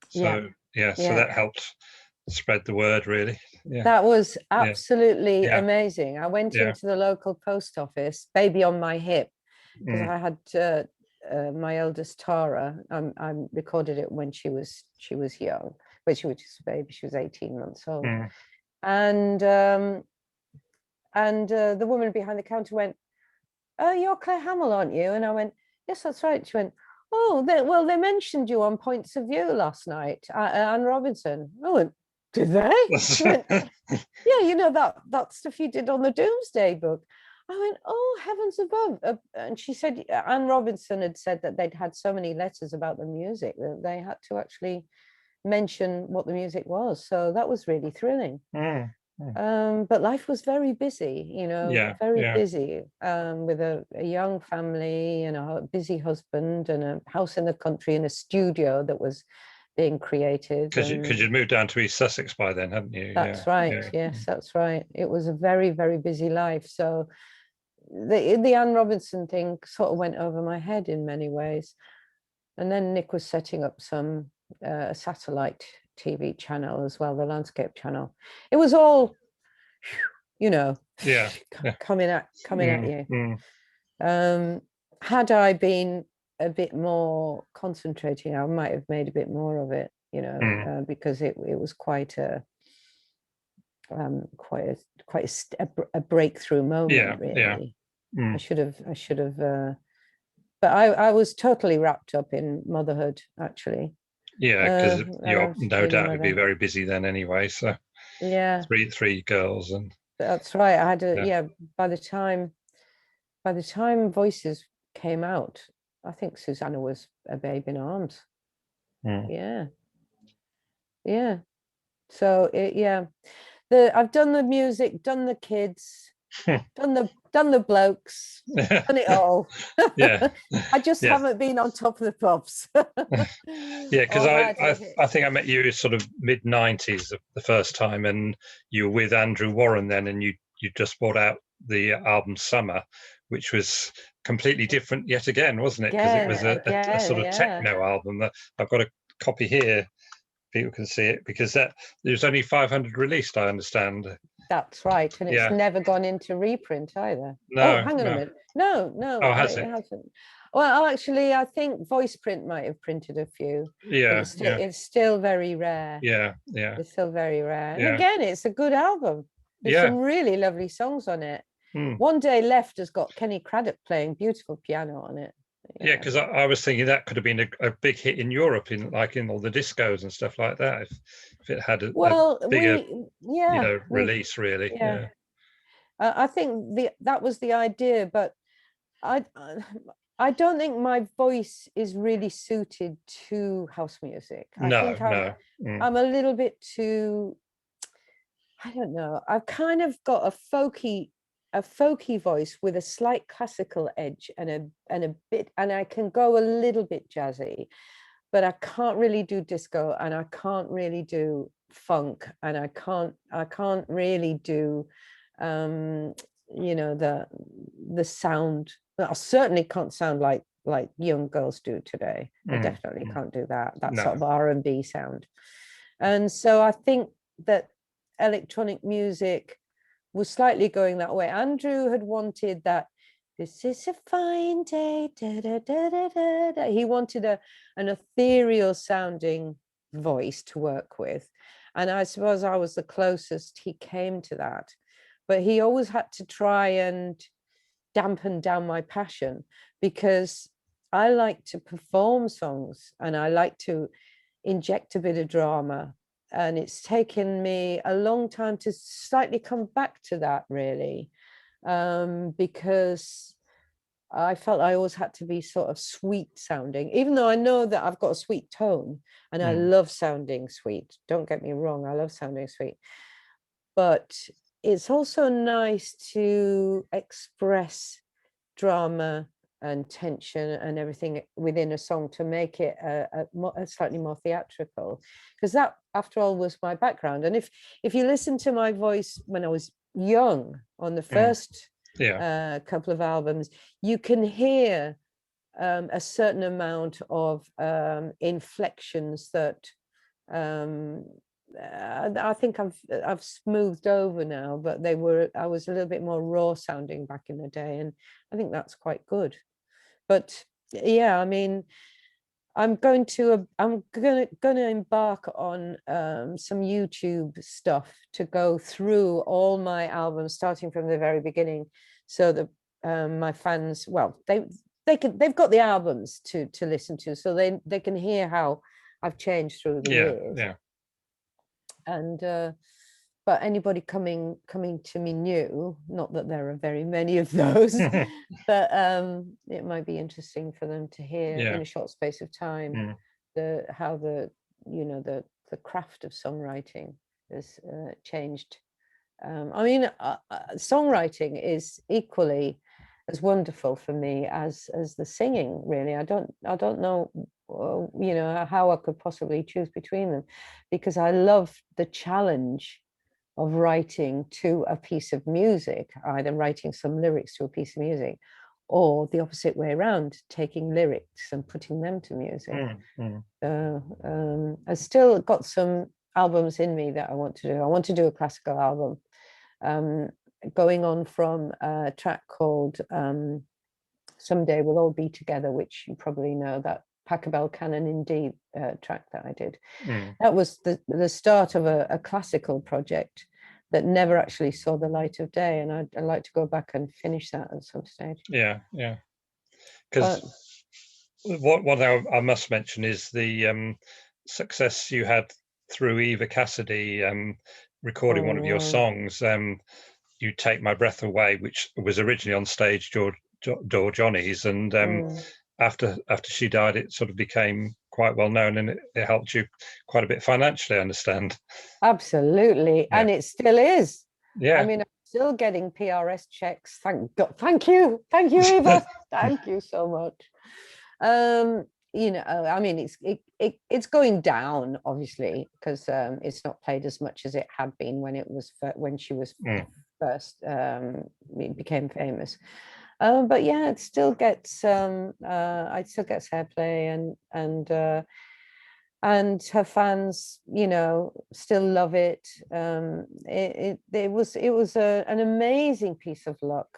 So so that helped spread the word, really. That was absolutely Yeah. amazing. I went into the local post office, baby on my hip, because I had my eldest Tara. I recorded it when she was young, when she was just a baby. She was 18 months old, and the woman behind the counter went, "Oh, you're Claire Hamill, aren't you?" And I went, "Yes, that's right." She went, "Oh, they mentioned you on Points of View last night, Anne Robinson." I went, "Did they?" She went, "Yeah, you know that stuff you did on the Doomsday Book." I went, "Oh, heavens above." And she said, Anne Robinson had said that they'd had so many letters about the music that they had to actually mention what the music was. So that was really thrilling. But life was very busy, very busy, with a young family and a busy husband and a house in the country and a studio that was being created. Because you'd moved down to East Sussex by then, hadn't you? That's right. Yes, that's right. It was a very, very busy life. So the Anne Robinson thing sort of went over my head in many ways. And then Nick was setting up some satellite TV channel as well, the Landscape Channel. It was all, coming at you. Had I been a bit more concentrating, I might have made a bit more of it, because it was quite a breakthrough moment, really. I should have but I was totally wrapped up in motherhood, actually. Because you're no doubt would be very busy then anyway. So three girls, and that's right. I had by the time Voices came out, I think Susanna was a babe in arms. So I've done the music, done the kids, done the blokes, done it all. I just haven't been on top of the pops. Because I think I met you sort of mid-90s the first time, and you were with Andrew Warren then, and you just brought out the album Summer, which was completely different yet again, wasn't it? Because it was a sort of techno album. I've got a copy here. People can see it because there's only 500 released, I understand. That's right, and it's never gone into reprint either. No, hang on a minute. No. Oh, has it? Hasn't. Well, actually, I think Voice Print might have printed a few. It's still very rare. It's still very rare. And again, it's a good album. There's some really lovely songs on it. One Day Left has got Kenny Craddock playing beautiful piano on it. Because I was thinking that could have been a big hit in Europe, in all the discos and stuff like that, if it had a bigger release, really. I think that was the idea, but I don't think my voice is really suited to house music. I think I'm a little bit too, I don't know, I've kind of got a folky voice with a slight classical edge and I can go a little bit jazzy, but I can't really do disco, and I can't really do funk, and I can't really do the sound. I certainly can't sound like young girls do today. I definitely can't do that sort of R&B sound. And so I think that electronic music was slightly going that way. Andrew had wanted that, this is a fine day, da, da, da, da, da, da. He wanted an ethereal sounding voice to work with. And I suppose I was the closest he came to that. But he always had to try and dampen down my passion, because I like to perform songs and I like to inject a bit of drama. And it's taken me a long time to slightly come back to that, really, because I felt I always had to be sort of sweet sounding, even though I know that I've got a sweet tone and I love sounding sweet. Don't get me wrong, I love sounding sweet. But it's also nice to express drama and tension and everything within a song to make it a slightly more theatrical, because that, after all, was my background. And if you listen to my voice when I was young on the first couple of albums, you can hear a certain amount of inflections that I think I've smoothed over now, but I was a little bit more raw sounding back in the day, and I think that's quite good. But yeah, I mean, I'm going to embark on some YouTube stuff to go through all my albums starting from the very beginning, so that my fans, well, they've got the albums to listen to, so they can hear how I've changed through the years. Yeah. And but anybody coming to me new, not that there are very many of those, but it might be interesting for them to hear in a short space of time how the craft of songwriting has changed. I mean, songwriting is equally as wonderful for me as the singing. Really, I don't know, how I could possibly choose between them, because I love the challenge of writing to a piece of music, either writing some lyrics to a piece of music, or the opposite way around, taking lyrics and putting them to music. I've still got some albums in me that I want to do. I want to do a classical album, going on from a track called Someday We'll All Be Together, which you probably know, that Pachelbel Canon in D track that I did. That was the start of a classical project that never actually saw the light of day, and I'd like to go back and finish that at some stage. Yeah. Because what I must mention is the success you had through Eva Cassidy recording one of your songs, You Take My Breath Away, which was originally on stage Door Johnny's, and after she died, it sort of became quite well known, and it helped you quite a bit financially, I understand. Absolutely. Yeah. And it still is. Yeah. I mean, I'm still getting PRS checks. Thank God. Thank you, Eva. Thank you so much. I mean, it's going down, obviously, because it's not played as much as it had been when she was first became famous. But yeah, it still gets it still gets airplay, and her fans, still love it. It was an amazing piece of luck,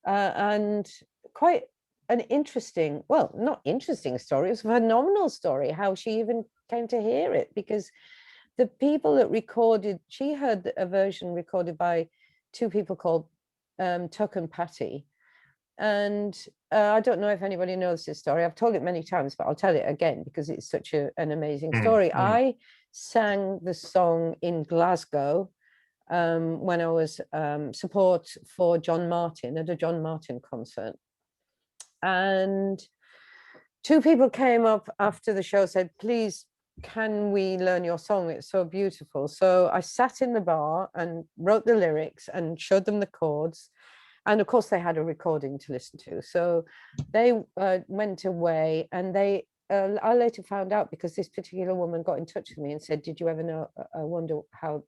and quite an interesting, well, not interesting story. It was a phenomenal story how she even came to hear it, because the people that recorded, she heard a version recorded by two people called Tuck and Patty. And I don't know if anybody knows this story. I've told it many times, but I'll tell it again because it's such an amazing story. I sang the song in Glasgow when I was support for John Martin at a John Martin concert. And two people came up after the show, said, please, can we learn your song? It's so beautiful. So I sat in the bar and wrote the lyrics and showed them the chords. And of course, they had a recording to listen to. So they went away, and I later found out, because this particular woman got in touch with me and said, did you ever know, I wonder how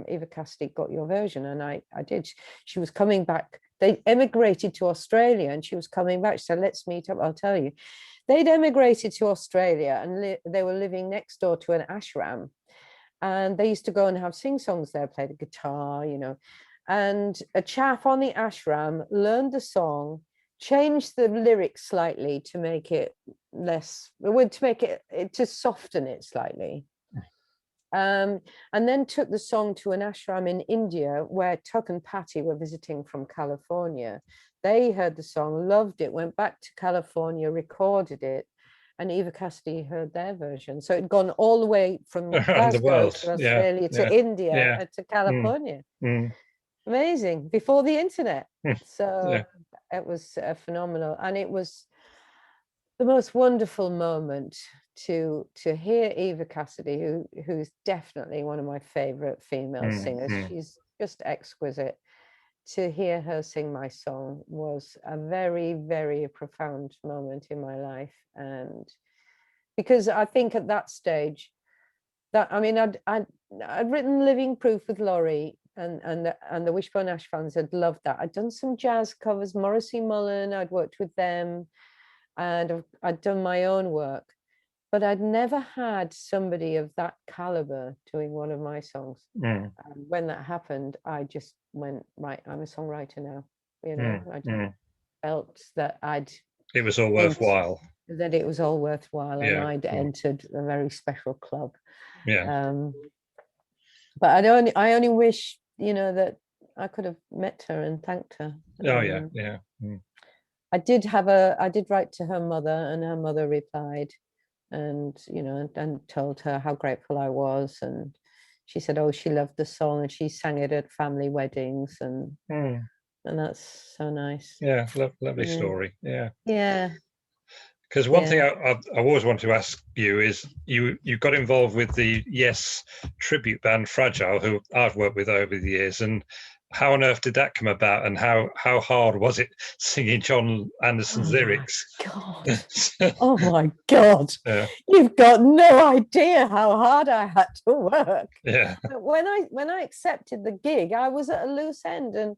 Eva Cassidy got your version? And I did. She was coming back. They emigrated to Australia, and she was coming back. She said, let's meet up, I'll tell you. They'd emigrated to Australia, and they were living next door to an ashram. And they used to go and have sing-songs there, play the guitar, And a chap on the ashram learned the song, changed the lyrics slightly to make it to soften it slightly. And then took the song to an ashram in India where Tuck and Patty were visiting from California. They heard the song, loved it, went back to California, recorded it, and Eva Cassidy heard their version. So it'd gone all the way from Glasgow to Australia to India to California. Amazing, before the internet. So it was phenomenal, and it was the most wonderful moment to hear Eva Cassidy, who's definitely one of my favorite female singers. She's just exquisite. To hear her sing my song was a very, very profound moment in my life. And because I think at that stage, I'd written Living Proof with Laurie, and the Wishbone Ash fans had loved that. I'd done some jazz covers, Morrissey Mullen, I'd worked with them, and I'd done my own work. but I'd never had somebody of that caliber doing one of my songs. And when that happened, I just went, right, I'm a songwriter now. You know, I just felt that it was all worthwhile. That it was all worthwhile, and Yeah, I'd entered a very special club. Yeah. But I only wish, you know, that I could have met her and thanked her. Oh yeah, yeah. I did write to her mother, and her mother replied, and you know, and told her how grateful I was, and she said, oh, she loved the song and she sang it at family weddings, and that's so nice. Yeah, lovely story. Yeah. Yeah. Because one thing I always want to ask you is you got involved with the Yes tribute band Fragile, who I've worked with over the years, and how on earth did that come about, and how hard was it singing John Anderson's lyrics? God. Oh my God. Yeah. You've got no idea how hard I had to work. Yeah. When I accepted the gig, I was at a loose end, and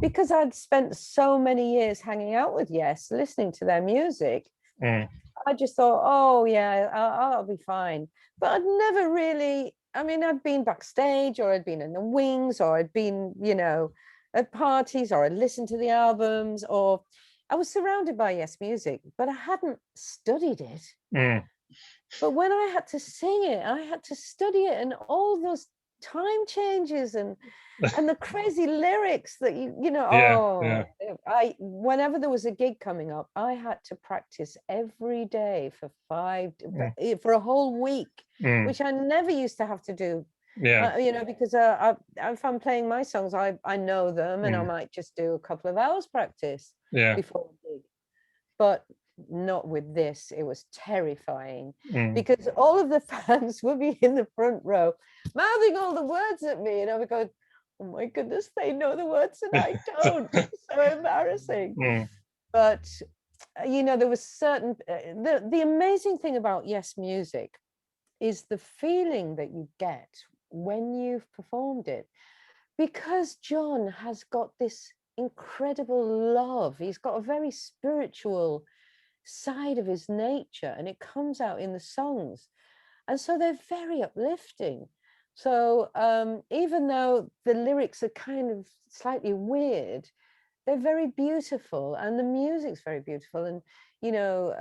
because I'd spent so many years hanging out with Yes, listening to their music, I just thought, oh yeah, I'll be fine. But I'd never really, I mean, I'd been backstage, or I'd been in the wings, or I'd been, you know, at parties, or I'd listened to the albums, or I was surrounded by Yes music, but I hadn't studied it. But when I had to sing it, I had to study it, and all those time changes and the crazy lyrics that you know, whenever there was a gig coming up, I had to practice every day for for a whole week, which I never used to have to do. You know, because if I'm playing my songs, I know them, and I might just do a couple of hours practice before a gig. But not with this. It was terrifying because all of the fans would be in the front row mouthing all the words at me, and I would go, oh my goodness, they know the words and I don't. It's so embarrassing. But you know, there was certain the amazing thing about Yes music is the feeling that you get when you've performed it, because John has got this incredible love. He's got a very spiritual side of his nature, and it comes out in the songs, and so they're very uplifting. So even though the lyrics are kind of slightly weird, they're very beautiful, and the music's very beautiful. And you know,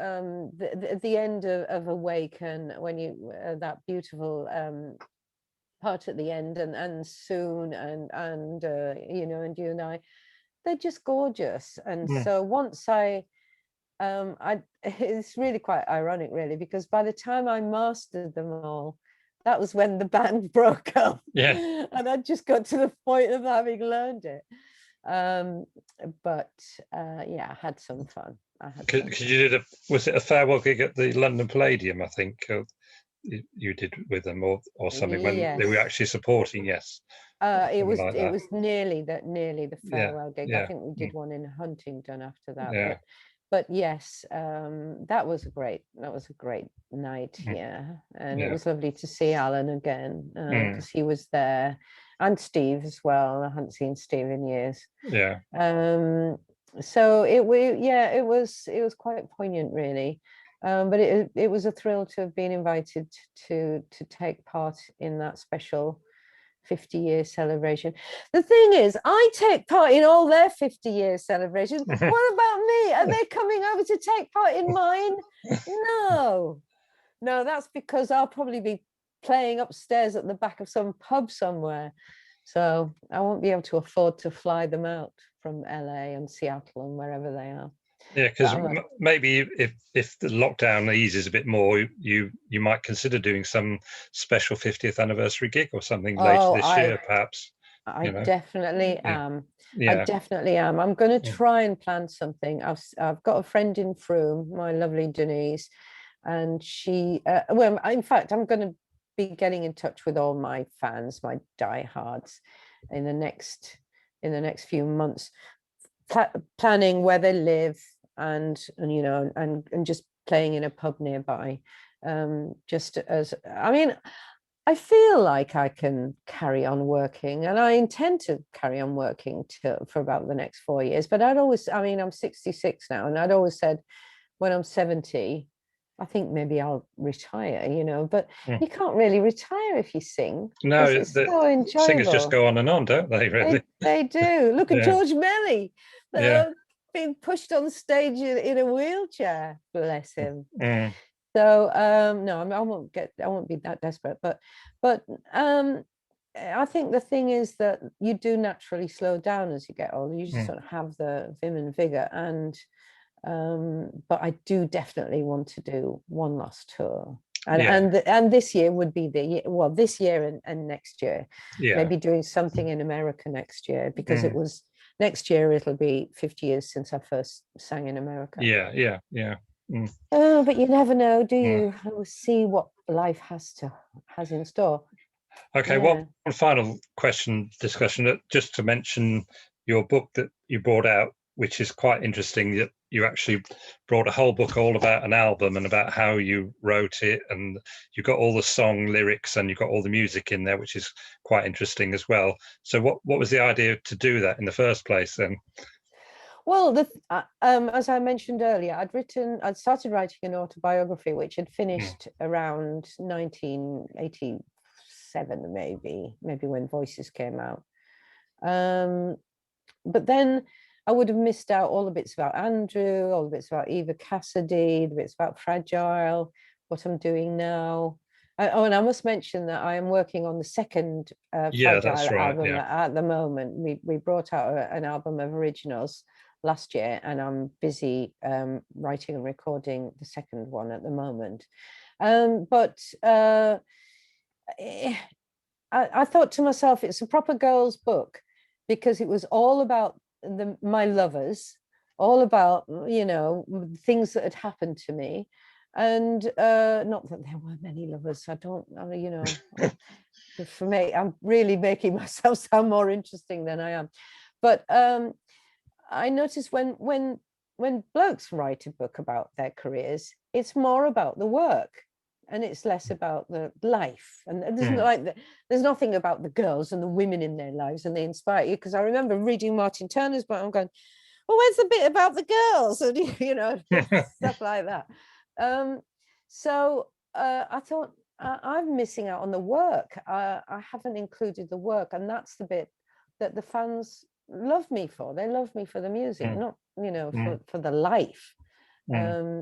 the end of Awaken, when you that beautiful part at the end, and Soon, and you know, and You and I, they're just gorgeous. And so once it's really quite ironic, really, because by the time I mastered them all, that was when the band broke up. And I just got to the point of having learned it. But yeah, I had some fun. Because you did was it a farewell gig at the London Palladium, I think you did with them, or something, when they were actually supporting Yes? It was nearly the farewell gig. I think we did one in Huntingdon after that. But yes, that was a great night. And it was lovely to see Alan again, because he was there, and Steve as well. I hadn't seen Steve in years. So it was quite poignant, really. But it was a thrill to have been invited to take part in that special 50-year celebration. The thing is, I take part in all their 50-year celebrations. What about me? Are they coming over to take part in mine? No, that's because I'll probably be playing upstairs at the back of some pub somewhere. So I won't be able to afford to fly them out from LA and Seattle and wherever they are. Yeah, because maybe if the lockdown eases a bit more, you might consider doing some special 50th anniversary gig or something later this year, perhaps. I definitely am. I definitely am. I'm going to try and plan something. I've got a friend in Frome, my lovely Denise, and she. Well, in fact, I'm going to be getting in touch with all my fans, my diehards, in the next few months, planning where they live, and you know, and just playing in a pub nearby. Just as, I mean, I feel like I can carry on working, and I intend to carry on working for about the next 4 years. But I'm 66 now, and I'd always said when I'm 70, I think maybe I'll retire, you know, but Mm. you can't really retire if you sing. No, It's the so singers just enjoyable. go on and on, don't they? Really? They do. Look at Yeah, George Melly, yeah. being pushed on stage in a wheelchair. Bless him. Mm. So no, I won't be that desperate. But I think the thing is that you do naturally slow down as you get older. You just Mm. don't have the vim and vigor. And but I do definitely want to do one last tour. And this year would be the year, well, this year and next year, Yeah. maybe doing something in America next year, because it Mm. was next year it'll be 50 years since I first sang in America. Yeah. Mm. Oh, but you never know, do Mm. you? We'll see what life has in store. Okay, Yeah. one final discussion, just to mention your book that you brought out, which is quite interesting, that you actually brought a whole book all about an album and about how you wrote it, and you got all the song lyrics and you got all the music in there, which is quite interesting as well. So what was the idea to do that in the first place then? Well, as I mentioned earlier, I'd started writing an autobiography, which had finished around 1987, maybe when Voices came out. But then I would have missed out all the bits about Andrew, all the bits about Eva Cassidy, the bits about Fragile, what I'm doing now. Oh, and I must mention that I am working on the second Fragile album at the moment. We brought out an album of originals last year, and I'm busy writing and recording the second one at the moment. But I thought to myself, it's a proper girls' book, because it was all about my lovers, all about, you know, things that had happened to me. And not that there were many lovers. I don't, you know, for me, I'm really making myself sound more interesting than I am. But I noticed when blokes write a book about their careers, it's more about the work, and it's less about the life. And there's nothing about the girls and the women in their lives, and they inspire you. Because I remember reading Martin Turner's book, I'm going, well, where's the bit about the girls? And you know, stuff like that. So I thought, I'm missing out on the work. I haven't included the work, and that's the bit that the fans love me for. They love me for the music, not, you know, for the life.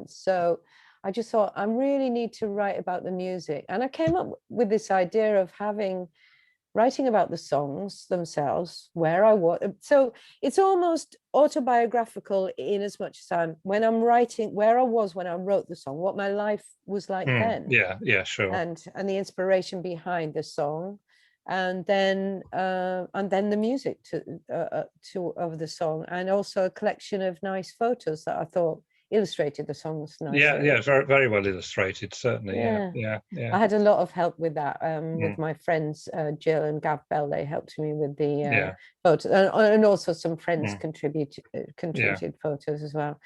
So I just thought, I really need to write about the music. And I came up with this idea of writing about the songs themselves, where I was. So it's almost autobiographical in as much as when I'm writing, where I was when I wrote the song, what my life was like then. Yeah, sure. And the inspiration behind the song. And then the music of the song, and also a collection of nice photos that I thought illustrated the songs nicely. Yeah, very, very well illustrated, certainly. Yeah. I had a lot of help with that, with my friends Jill and Gav Bell. They helped me with the photos, and also some friends contributed photos as well.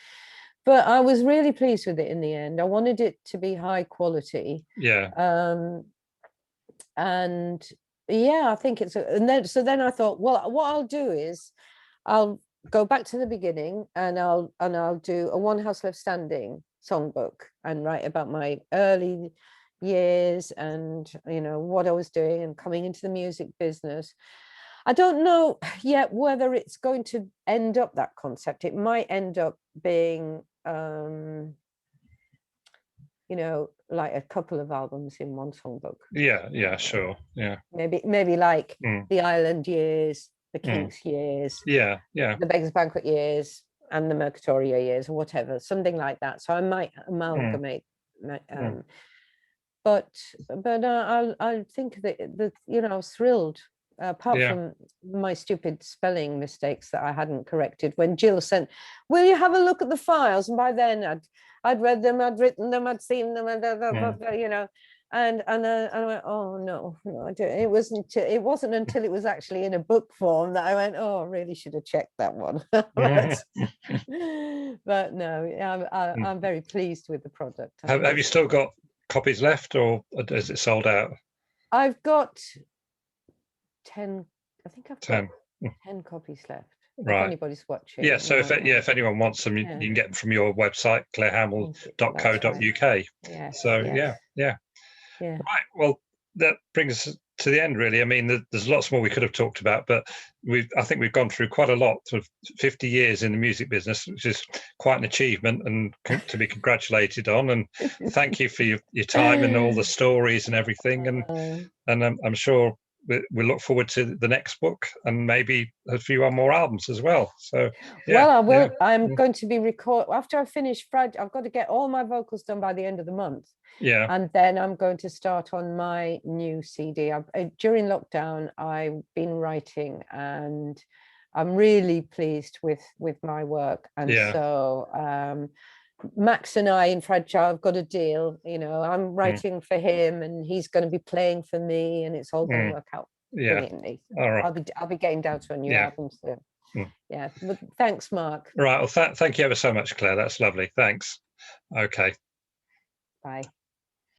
But I was really pleased with it in the end. I wanted it to be high quality. And yeah, I think it's so then I thought, well, what I'll do is I'll go back to the beginning, and I'll do a One House Left Standing songbook, and write about my early years, and, you know, what I was doing and coming into the music business. I don't know yet whether it's going to end up that concept. It might end up being you know, like a couple of albums in one songbook. Yeah, sure. Yeah. Maybe like the Island years, the Kinks years, the Beggars Banquet years, and the Mercatoria years, or whatever, something like that. So I might amalgamate. But I think that you know, I was thrilled. Apart from my stupid spelling mistakes that I hadn't corrected, when Jill sent, "Will you have a look at the files?" And by then I'd read them, I'd written them, I'd seen them, and you know, and I went, oh no, I don't. It wasn't until it was actually in a book form that I went, oh, I really should have checked that one. But no, I'm very pleased with the product. Have you still got copies left, or is it sold out? I've got 10. I think I've 10. got 10 copies left. if Right. anybody's watching. Yeah. So if anyone wants them, you can get them from your website, clairehammill.co.uk. Yes. So yes. yeah. Yeah. Right. Well, that brings us to the end, really. I mean, there's lots more we could have talked about, but I think we've gone through quite a lot. Sort of 50 years in the music business, which is quite an achievement and to be congratulated on. And thank you for your time and all the stories and everything. And I'm sure we look forward to the next book and maybe a few more albums as well. So well, I will. I'm going to be after I finish Friday. I've got to get all my vocals done by the end of the month. Yeah. And then I'm going to start on my new CD. During lockdown, I've been writing, and I'm really pleased with my work. And so Max and I in Fragile have got a deal. You know, I'm writing for him, and he's going to be playing for me, and it's all going to work out brilliantly. All right. I'll be getting down to a new album soon. Yeah. But thanks, Mark. Right. Well, thank you ever so much, Claire. That's lovely. Thanks. Okay. Bye.